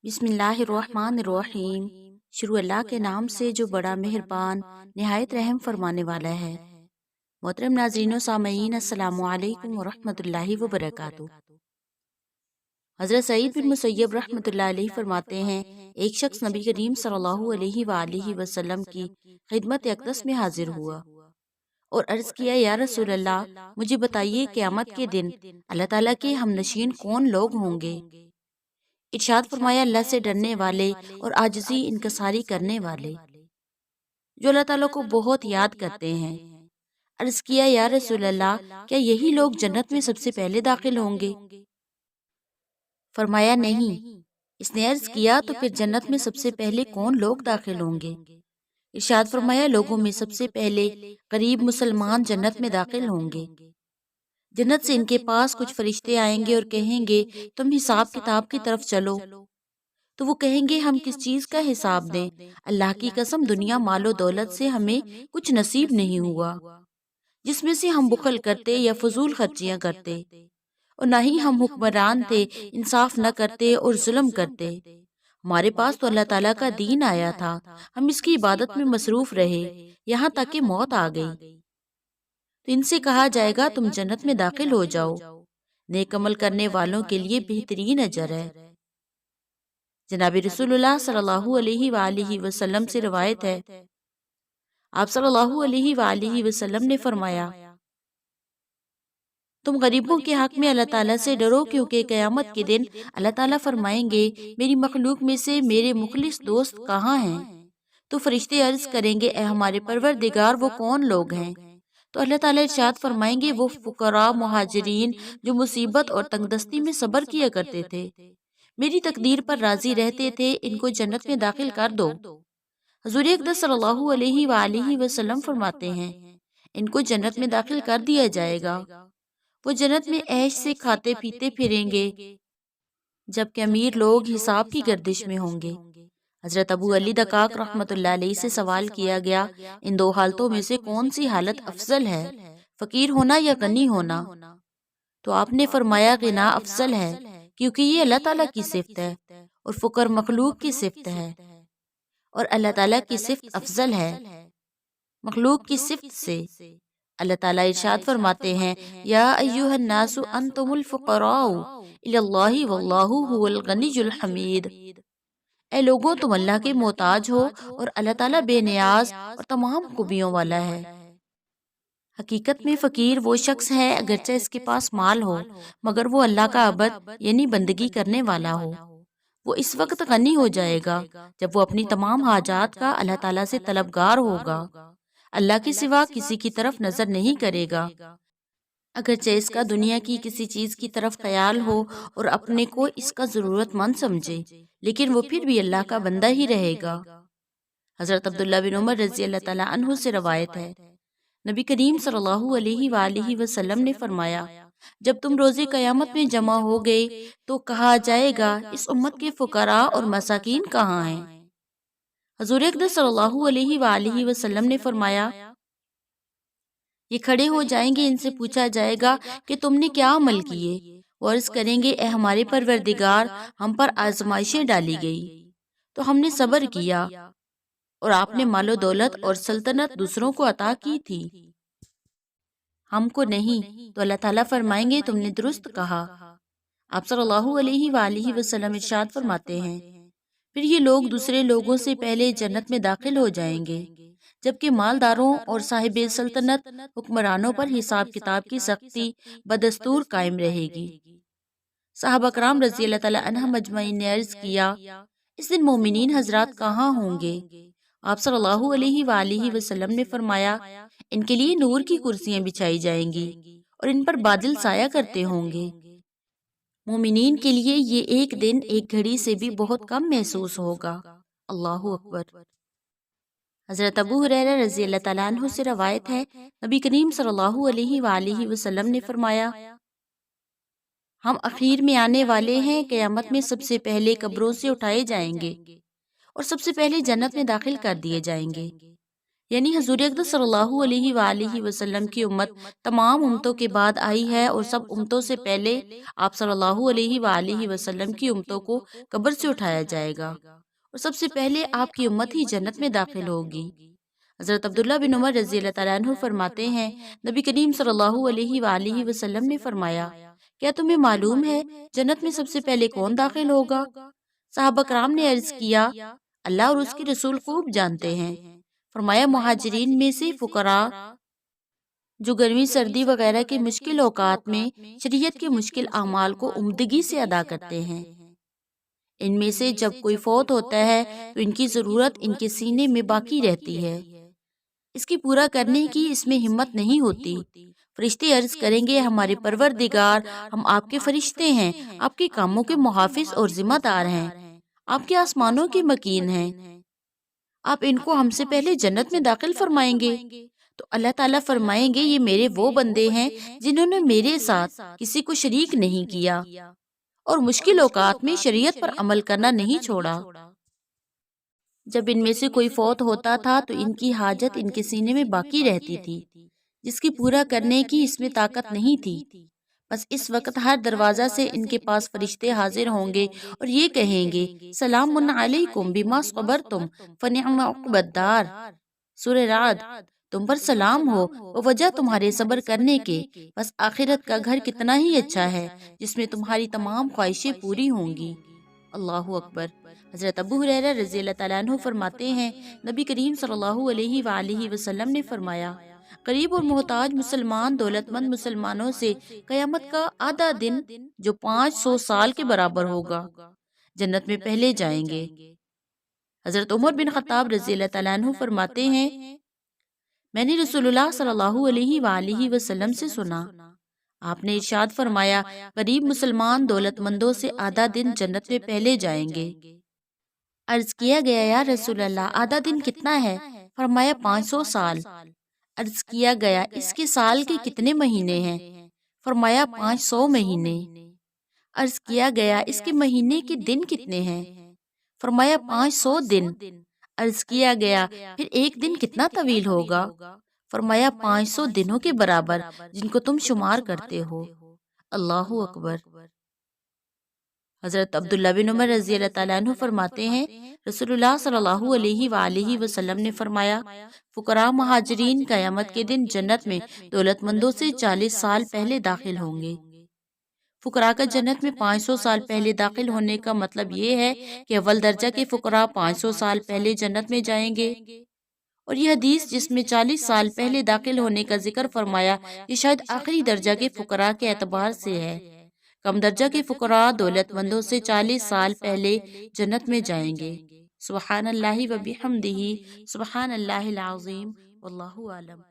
بسم اللہ الرحمن الرحیم۔ شروع اللہ کے نام سے جو بڑا مہربان نہایت رحم فرمانے والا ہے۔ محترم ناظرین و سامعین، السلام علیکم ورحمۃ اللہ وبرکاتہ۔ حضرت سعید بن مسیب رحمۃ اللہ علیہ فرماتے ہیں، ایک شخص نبی کریم صلی اللہ علیہ وآلہ وسلم کی خدمت اقدس میں حاضر ہوا اور عرض کیا، یا رسول اللہ، مجھے بتائیے قیامت کے دن اللہ تعالیٰ کے ہم نشین کون لوگ ہوں گے؟ ارشاد فرمایا، اللہ سے ڈرنے والے اور عاجزی انکساری کرنے والے، جو اللہ تعالیٰ کو بہت یاد کرتے ہیں۔ عرض کیا، یا رسول اللہ، کیا یہی لوگ جنت میں سب سے پہلے داخل ہوں گے؟ فرمایا، نہیں۔ اس نے عرض کیا، تو پھر جنت میں سب سے پہلے کون لوگ داخل ہوں گے؟ ارشاد فرمایا، لوگوں میں سب سے پہلے غریب مسلمان جنت میں داخل ہوں گے۔ جنت سے ان کے پاس کچھ فرشتے آئیں گے اور کہیں گے، تم حساب کتاب کی طرف چلو۔ تو وہ کہیں گے، ہم کس چیز کا حساب دیں؟ اللہ کی قسم، دنیا مال و دولت سے ہمیں کچھ نصیب نہیں ہوا، جس میں سے ہم بخل کرتے یا فضول خرچیاں کرتے، اور نہ ہی ہم حکمران تھے، انصاف نہ کرتے اور ظلم کرتے۔ ہمارے پاس تو اللہ تعالیٰ کا دین آیا تھا، ہم اس کی عبادت میں مصروف رہے، یہاں تک کہ موت آ گئی۔ تو ان سے کہا جائے گا، تم جنت میں داخل ہو جاؤ، نیک عمل کرنے والوں کے لیے بہترین اجر ہے۔ جناب رسول اللہ صلی اللہ علیہ وآلہ وسلم سے روایت ہے، آپ صلی اللہ علیہ وآلہ وسلم نے فرمایا، تم غریبوں کے حق میں اللہ تعالیٰ سے ڈرو، کیونکہ قیامت کے دن اللہ تعالیٰ فرمائیں گے، میری مخلوق میں سے میرے مخلص دوست کہاں ہیں؟ تو فرشتے عرض کریں گے، اے ہمارے پروردگار، وہ کون لوگ ہیں؟ تو اللہ تعالیٰ ارشاد فرمائیں گے، وہ فقراء مہاجرین جو مصیبت اور تنگ دستی میں صبر کیا کرتے تھے، میری تقدیر پر راضی رہتے تھے، ان کو جنت میں داخل کر دو۔ حضور اقدس صلی اللہ علیہ وآلہ وسلم فرماتے ہیں، ان کو جنت میں داخل کر دیا جائے گا، وہ جنت میں عیش سے کھاتے پیتے پھریں گے، جبکہ امیر لوگ حساب کی گردش میں ہوں گے۔ حضرت ابو علی دقاق رحمۃ اللہ علیہ سے سوال کیا گیا، ان دو حالتوں میں سے کون سی حالت افضل ہے، فقیر ہونا یا غنی ہونا؟ تو آپ نے فرمایا، غنا افضل ہے، کیونکہ یہ اللہ تعالیٰ کی صفت ہے، اور فقر مخلوق کی صفت ہے، اور اللہ تعالیٰ کی صفت افضل ہے مخلوق کی صفت سے۔ اللہ تعالیٰ ارشاد فرماتے ہیں، یا ایھا الناس انتم الفقراء الی اللہ واللہ هو الغنی الحمید۔ اے لوگوں، تم اللہ کے محتاج ہو اور اللہ تعالیٰ بے نیاز اور تمام خوبیوں والا ہے۔ حقیقت میں فقیر وہ شخص ہے، اگرچہ اس کے پاس مال ہو، مگر وہ اللہ کا عبد یعنی بندگی کرنے والا ہو۔ وہ اس وقت غنی ہو جائے گا جب وہ اپنی تمام حاجات کا اللہ تعالیٰ سے طلبگار ہوگا، اللہ کے سوا کسی کی طرف نظر نہیں کرے گا، اگرچہ اس کا دنیا کی کسی چیز کی طرف خیال ہو اور اپنے کو اس کا ضرورت مند سمجھے، لیکن وہ پھر بھی اللہ کا بندہ ہی رہے گا۔ حضرت عبداللہ بن عمر رضی اللہ تعالیٰ عنہ سے روایت ہے، نبی کریم صلی اللہ علیہ وآلہ وسلم نے فرمایا، جب تم روز قیامت میں جمع ہو گئے تو کہا جائے گا، اس امت کے فقراء اور مساکین کہاں ہیں؟ حضور اقدس صلی اللہ علیہ وآلہ وسلم نے فرمایا، یہ کھڑے ہو جائیں گے، ان سے پوچھا جائے گا کہ تم نے کیا عمل کیے؟ وہ عرض کریں گے، اے ہمارے پروردگار، ہم پر آزمائشیں ڈالی گئی تو ہم نے صبر کیا، اور آپ نے مال و دولت اور سلطنت دوسروں کو عطا کی تھی، ہم کو نہیں۔ تو اللہ تعالیٰ فرمائیں گے، تم نے درست کہا۔ آپ صلی اللہ علیہ وآلہ وسلم ارشاد فرماتے ہیں، پھر یہ لوگ دوسرے لوگوں سے پہلے جنت میں داخل ہو جائیں گے، جبکہ مالداروں اور صاحب سلطنت حکمرانوں پر حساب کتاب کی سختی بدستور قائم رہے گی۔ صحابہ کرام رضی اللہ تعالیٰ عنہ مجمعین نے عرض کیا، اس دن مومنین حضرات کہاں ہوں گے؟ آپ صلی اللہ علیہ وآلہ وسلم نے فرمایا، ان کے لیے نور کی کرسیاں بچھائی جائیں گی اور ان پر بادل سایہ کرتے ہوں گے۔ مومنین کے لیے یہ ایک دن ایک گھڑی سے بھی بہت کم محسوس ہوگا۔ اللہ اکبر۔ حضرت ابو ہریرہ رضی اللہ تعالیٰ عنہ سے روایت ہے، نبی کریم صلی اللہ علیہ وآلہ وسلم نے فرمایا، ہم اخیر میں آنے والے ہیں، قیامت میں سب سے پہلے قبروں سے اٹھائے جائیں گے اور سب سے پہلے جنت میں داخل کر دیے جائیں گے۔ یعنی حضور اقدس صلی اللہ علیہ وآلہ وسلم کی امت تمام امتوں کے بعد آئی ہے، اور سب امتوں سے پہلے آپ صلی اللہ علیہ وآلہ وسلم کی امتوں کو قبر سے اٹھایا جائے گا، اور سب سے پہلے آپ کی امت ہی جنت میں داخل ہوگی۔ حضرت عبداللہ بن عمر رضی اللہ تعالیٰ عنہ فرماتے ہیں، نبی کریم صلی اللہ علیہ وآلہ وسلم نے فرمایا، کیا تمہیں معلوم ہے جنت میں سب سے پہلے کون داخل ہوگا؟ صحابہ کرام نے عرض کیا، اللہ اور اس کے رسول خوب جانتے ہیں۔ فرمایا، مہاجرین میں سے فقراء جو گرمی سردی وغیرہ کے مشکل اوقات میں شریعت کے مشکل اعمال کو عمدگی سے ادا کرتے ہیں۔ ان میں سے جب کوئی فوت ہوتا ہے تو ان کی ضرورت ان کے سینے میں باقی رہتی ہے، اس کی پورا کرنے کی اس میں ہمت نہیں ہوتی۔ فرشتے عرض کریں گے، ہمارے پروردگار، ہم آپ کے فرشتے ہیں، آپ کے کاموں کے محافظ اور ذمہ دار ہیں، آپ کے آسمانوں کے مکین ہیں، آپ ان کو ہم سے پہلے جنت میں داخل فرمائیں گے؟ تو اللہ تعالیٰ فرمائیں گے، یہ میرے وہ بندے ہیں جنہوں نے میرے ساتھ کسی کو شریک نہیں کیا اور مشکل اوقات میں شریعت پر عمل کرنا نہیں چھوڑا۔ جب ان میں سے کوئی فوت ہوتا تھا تو ان کی حاجت ان کے سینے میں باقی رہتی تھی، جس کی پورا کرنے کی اس میں طاقت نہیں تھی۔ بس اس وقت ہر دروازہ سے ان کے پاس فرشتے حاضر ہوں گے اور یہ کہیں گے، سلام علیکم بما صبرتم فنعم عقبی الدار۔ سورہ رعد، تم پر سلام ہو وجہ تمہارے صبر کرنے کے، بس آخرت کا گھر کتنا ہی اچھا ہے جس میں تمہاری تمام خواہشیں پوری ہوں گی۔ اللہ اکبر۔ حضرت ابو ہریرہ رضی اللہ تعالیٰ عنہ فرماتے ہیں، نبی کریم صلی اللہ علیہ وآلہ وسلم نے فرمایا، غریب اور محتاج مسلمان دولت مند مسلمانوں سے قیامت کا آدھا دن جو 500 سال کے برابر ہوگا جنت میں پہلے جائیں گے۔ حضرت عمر بن خطاب رضی اللہ تعالیٰ عنہ فرماتے ہیں، میں نے رسول اللہ صلی اللہ علیہ وآلہ وسلم سے سنا، آپ نے ارشاد فرمایا، غریب مسلمان دولت مندوں سے آدھا دن جنت میں پہلے جائیں گے۔ عرض کیا گیا، یا رسول اللہ آدھا دن کتنا ہے؟ فرمایا 500 سال۔ عرض کیا گیا، اس کے سال کے کتنے مہینے ہیں؟ فرمایا 500 مہینے۔ عرض کیا گیا، اس کے مہینے کے دن کتنے ہیں؟ فرمایا 500 دن۔ عرض کیا گیا، پھر ایک دن کتنا طویل ہوگا؟ فرمایا 500 دنوں کے برابر جن کو تم شمار کرتے ہو۔ اللہ اکبر۔ حضرت عبداللہ بن عمر رضی اللہ تعالیٰ عنہ فرماتے ہیں، رسول اللہ صلی اللہ علیہ وآلہ وسلم نے فرمایا، فقراء مہاجرین قیامت کے دن جنت میں دولت مندوں سے 40 سال پہلے داخل ہوں گے۔ فقراء کا جنت میں 500 سال پہلے داخل ہونے کا مطلب یہ ہے کہ اول درجہ کے فقراء 500 سال پہلے جنت میں جائیں گے، اور یہ حدیث جس میں 40 سال پہلے داخل ہونے کا ذکر فرمایا، یہ شاید آخری درجہ کے فقراء کے اعتبار سے ہے۔ کم درجہ کے فقراء دولت مندوں سے 40 سال پہلے جنت میں جائیں گے۔ سبحان اللہ و بحمدہ، سبحان اللہ العظیم، واللہ اعلم۔